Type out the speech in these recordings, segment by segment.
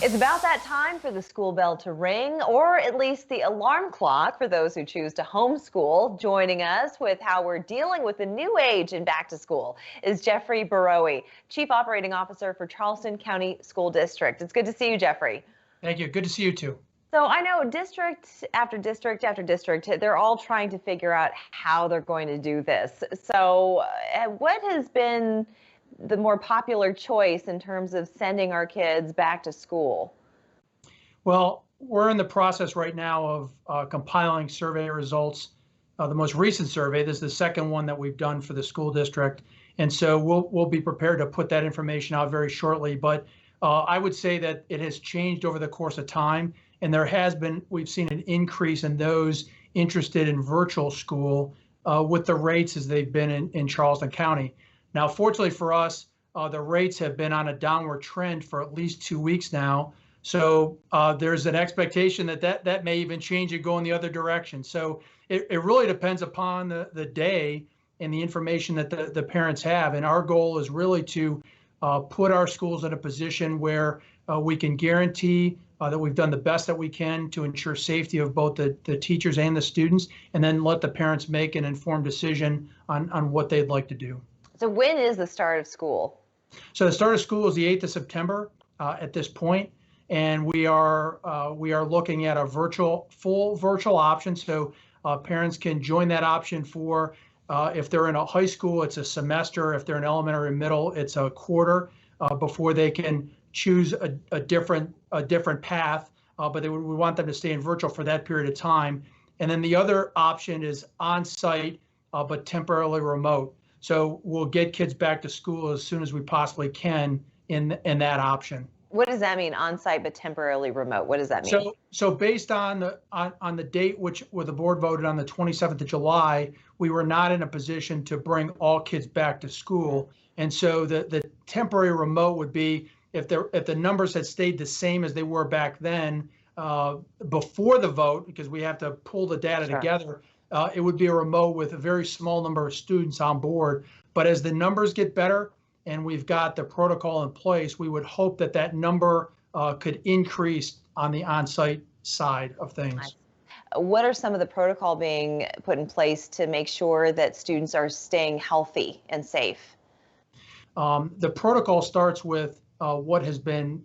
It's about that time for the school bell to ring, or at least the alarm clock for those who choose to homeschool. Joining us with how we're dealing with the new age in back to school is Jeffrey Borowy, Chief Operating Officer for Charleston County School District. It's good to see you, Jeffrey. Thank you. Good to see you too. So I know district after district after district, they're all trying to figure out how they're going to do this. So what has been the more popular choice in terms of sending our kids back to school? Well, we're in the process right now of compiling survey results. The most recent survey, this is the second one that we've done for the school district. And so we'll be prepared to put that information out very shortly. But I would say that it has changed over the course of time. And we've seen an increase in those interested in virtual school with the rates as they've been in Charleston County. Now, fortunately for us, the rates have been on a downward trend for at least 2 weeks now. So there's an expectation that may even change and go in the other direction. So it really depends upon the day and the information that the parents have. And our goal is really to put our schools in a position where we can guarantee that we've done the best that we can to ensure safety of both the teachers and the students, and then let the parents make an informed decision on what they'd like to do. So when is the start of school? So the start of school is the 8th of September at this point, and we are looking at a full virtual option. So parents can join that option for if they're in a high school, it's a semester. If they're in elementary and middle, it's a quarter before they can choose a different path. But we want them to stay in virtual for that period of time. And then the other option is on-site but temporarily remote. So we'll get kids back to school as soon as we possibly can in that option. What does that mean, on-site but temporarily remote? What does that mean? So based on the date where the board voted on the 27th of July, we were not in a position to bring all kids back to school. And so the temporary remote would be if the numbers had stayed the same as they were back then before the vote, because we have to pull the data together. It would be a remote with a very small number of students on board. But as the numbers get better and we've got the protocol in place, we would hope that number could increase on the on-site side of things. What are some of the protocol being put in place to make sure that students are staying healthy and safe? The protocol starts with what has been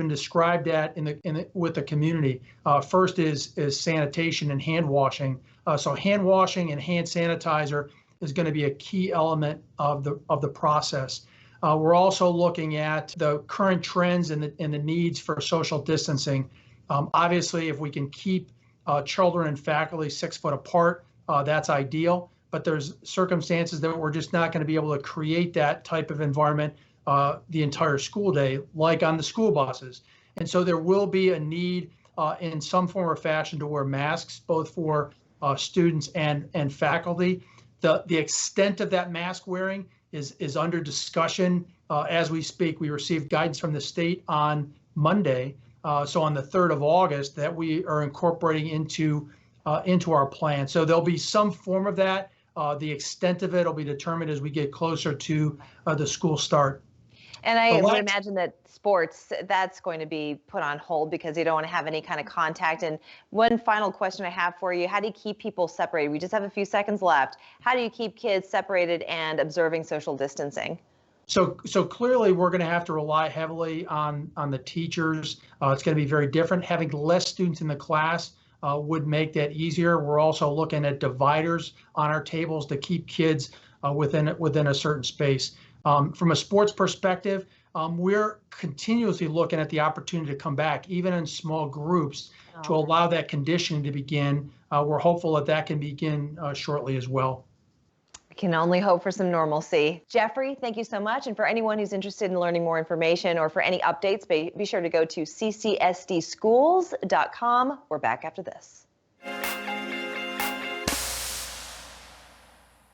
described with the community. First is sanitation and hand washing. So hand washing and hand sanitizer is going to be a key element of the process. We're also looking at the current trends and the needs for social distancing. Obviously, if we can keep children and faculty 6 foot apart, that's ideal. But there's circumstances that we're just not going to be able to create that type of environment the entire school day, like on the school buses. And so there will be a need in some form or fashion to wear masks, both for students and faculty. The extent of that mask wearing is under discussion as we speak. We received guidance from the state on Monday, so on the 3rd of August, that we are incorporating into our plan. So there'll be some form of that. The extent of it will be determined as we get closer to the school start. And I would imagine that sports, that's going to be put on hold because you don't want to have any kind of contact. And one final question I have for you, how do you keep people separated? We just have a few seconds left. How do you keep kids separated and observing social distancing? So clearly we're going to have to rely heavily on the teachers. It's going to be very different. Having less students in the class would make that easier. We're also looking at dividers on our tables to keep kids within a certain space. From a sports perspective, we're continuously looking at the opportunity to come back, even in small groups, to allow that conditioning to begin. We're hopeful that can begin shortly as well. We can only hope for some normalcy. Jeffrey, thank you so much. And for anyone who's interested in learning more information or for any updates, be sure to go to ccsdschools.com. We're back after this.